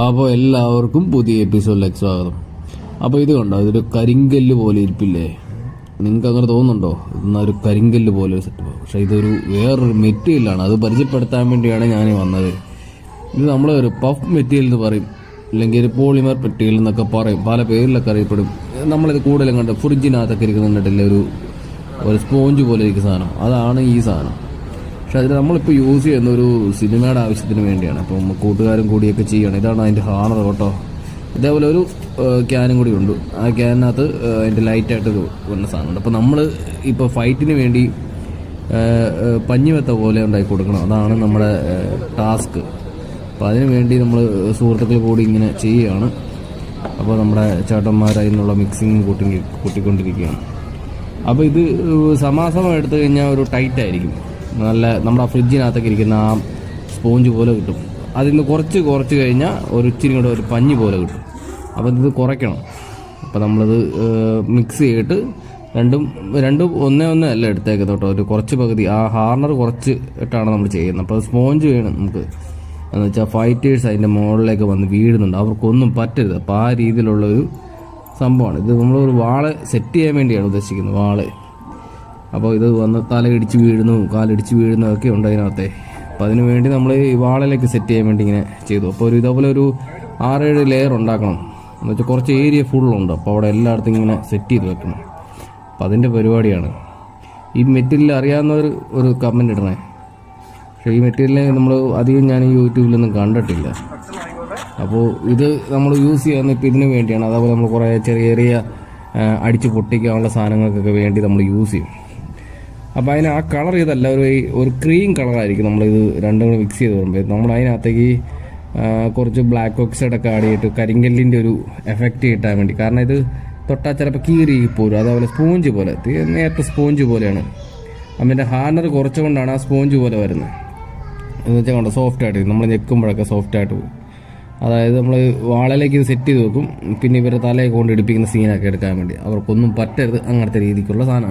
അപ്പോൾ എല്ലാവർക്കും പുതിയ എപ്പിസോഡിലേക്ക് സ്വാഗതം. അപ്പോൾ ഇത് കണ്ടോ, ഇതൊരു കരിങ്കല്ല് പോലെ ഇരിപ്പില്ലേ? നിങ്ങൾക്ക് അങ്ങനെ തോന്നുന്നുണ്ടോ? ഇതൊരു കരിങ്കല്ല് പോലെ ഒരു സെറ്റപ്പ്. പക്ഷേ ഇതൊരു വേറൊരു മെറ്റീരിയലാണ്. അത് പരിചയപ്പെടുത്താൻ വേണ്ടിയാണ് ഞാൻ വന്നത്. ഇത് നമ്മളൊരു പഫ് മെറ്റീരിയൽ എന്ന് പറയും, അല്ലെങ്കിൽ ഒരു പോളിമർ മെറ്റീരിയൽ എന്നൊക്കെ പറയും, പല പേരിലൊക്കെ അറിയപ്പെടും. നമ്മളിത് കൂടുതലും കണ്ട് ഫ്രിഡ്ജിനകത്തൊക്കെ ഇരിക്കുന്നുണ്ടല്ലേ, ഒരു സ്പോഞ്ച് പോലെ ഇരിക്കുന്ന സാധനം, അതാണ് ഈ സാധനം. പക്ഷെ അതിൽ നമ്മളിപ്പോൾ യൂസ് ചെയ്യുന്ന ഒരു സിനിമയുടെ ആവശ്യത്തിന് വേണ്ടിയാണ്. അപ്പം കൂട്ടുകാരും കൂടിയൊക്കെ ചെയ്യണം. ഇതാണ് അതിൻ്റെ ഹാർണർ കേട്ടോ. ഇതേപോലെ ഒരു ക്യാനും കൂടി ഉണ്ട്. ആ ക്യാനകത്ത് അതിൻ്റെ ലൈറ്റായിട്ടൊരു വന്ന സാധനമുണ്ട്. അപ്പോൾ നമ്മൾ ഇപ്പോൾ ഫൈറ്റിന് വേണ്ടി പഞ്ഞിമെത്ത പോലെ ഉണ്ടാക്കി കൊടുക്കണം. അതാണ് നമ്മുടെ ടാസ്ക്. അപ്പോൾ അതിന് വേണ്ടി നമ്മൾ സുഹൃത്തുക്കൾ കൂടി ഇങ്ങനെ ചെയ്യുകയാണ്. അപ്പോൾ നമ്മുടെ ചേട്ടന്മാർ അതിനുള്ള മിക്സിങ് കൂട്ടിക്കൊണ്ടിരിക്കുകയാണ്. അപ്പോൾ ഇത് സമാസമം എടുത്തു കഴിഞ്ഞാൽ ഒരു ടൈറ്റ് ആയിരിക്കും. നല്ല നമ്മുടെ ഫ്രിഡ്ജിനകത്തൊക്കെ ഇരിക്കുന്ന ആ സ്പോഞ്ച് പോലെ കിട്ടും. അതിൽ നിന്ന് കുറച്ച് കഴിഞ്ഞാൽ ഒരു ഇച്ചിരി കൂടെ ഒരു പഞ്ഞി പോലെ കിട്ടും. അപ്പോൾ ഇത് കുറയ്ക്കണം. അപ്പോൾ നമ്മളത് മിക്സ് ചെയ്തിട്ട് രണ്ടും ഒന്നേ അല്ല എടുത്തേക്കുന്നത് കേട്ടോ. ഒരു കുറച്ച് പകുതി ആ ഹാർണർ കുറച്ച് ഇട്ടാണ് നമ്മൾ ചെയ്യുന്നത്. അപ്പോൾ സ്പോഞ്ച് വേണം നമുക്ക്. എന്ന് വെച്ചാൽ ഫൈറ്റേഴ്സ് അതിൻ്റെ മുകളിലേക്ക് വന്ന് വീഴുന്നുണ്ട്, അവർക്കൊന്നും പറ്റരുത്. അപ്പോൾ ആ രീതിയിലുള്ളൊരു സംഭവമാണ് ഇത്. നമ്മളൊരു വാള് സെറ്റ് ചെയ്യാൻ വേണ്ടിയാണ് ഉദ്ദേശിക്കുന്നത്, വാള്. അപ്പോൾ ഇത് വന്ന് തലയിടിച്ച് വീഴുന്നു, കാലിടിച്ച് വീഴുന്നതൊക്കെ ഉണ്ട് അതിനകത്തെ. അപ്പോൾ അതിന് വേണ്ടി നമ്മൾ ഈ വാളിലേക്ക് സെറ്റ് ചെയ്യാൻ വേണ്ടി ഇങ്ങനെ ചെയ്തു. അപ്പോൾ ഇതേപോലെ ഒരു 6-7 ലെയർ ഉണ്ടാക്കണം. എന്ന് വെച്ചാൽ കുറച്ച് ഏരിയ ഫുള്ളുണ്ട്. അപ്പോൾ അവിടെ എല്ലായിടത്തും ഇങ്ങനെ സെറ്റ് ചെയ്ത് വെക്കണം. അപ്പോൾ അതിൻ്റെ പരിപാടിയാണ്. ഈ മെറ്റീരിയൽ അറിയാവുന്നവർ ഒരു കമൻറ്റ് ഇടണേ. പക്ഷേ ഈ മെറ്റീരിയൽ നമ്മൾ അധികം ഞാൻ യൂട്യൂബിലൊന്നും കണ്ടിട്ടില്ല. അപ്പോൾ ഇത് നമ്മൾ യൂസ് ചെയ്യാവുന്ന ഇപ്പോൾ ഇതിന് വേണ്ടിയാണ്. അതേപോലെ നമ്മൾ കുറേ ചെറിയ അടിച്ച് പൊട്ടിക്കാനുള്ള സാധനങ്ങൾക്കൊക്കെ വേണ്ടി നമ്മൾ യൂസ് ചെയ്യും. അപ്പോൾ അതിന് ആ കളർ ഇതല്ല, ഒരു ക്രീം കളറായിരിക്കും. നമ്മളിത് രണ്ടും കൂടി മിക്സ് ചെയ്ത് വരുമ്പോൾ നമ്മൾ അതിനകത്തേക്ക് കുറച്ച് ബ്ലാക്ക് ഓക്സൈഡൊക്കെ ആഡ് ചെയ്തിട്ട് കരിങ്കല്ലിൻ്റെ ഒരു എഫക്റ്റ് കിട്ടാൻ വേണ്ടി. കാരണം ഇത് തൊട്ടാൽ ചിലപ്പോൾ കീറി പോരും. അതേപോലെ സ്പോഞ്ച് പോലെ, നേരത്തെ സ്പോഞ്ച് പോലെയാണ്. അതിൻ്റെ ഹാർണർ കുറച്ചുകൊണ്ടാണ് ആ സ്പോഞ്ച് പോലെ വരുന്നത്. എന്ന് വെച്ചാൽ കണ്ടോ, സോഫ്റ്റായിട്ട് നമ്മൾ ഞെക്കുമ്പോഴൊക്കെ സോഫ്റ്റായിട്ട് പോകും. അതായത് നമ്മൾ വാളിലേക്ക് ഇത് സെറ്റ് ചെയ്ത് വെക്കും. പിന്നെ ഇവരെ തലയൊക്കെ കൊണ്ട് ഇടിപ്പിക്കുന്ന സീനൊക്കെ എടുക്കാൻ വേണ്ടി. അവർക്കൊന്നും പറ്റരുത്, അങ്ങനത്തെ രീതിക്കുള്ള സാധനമാണ്.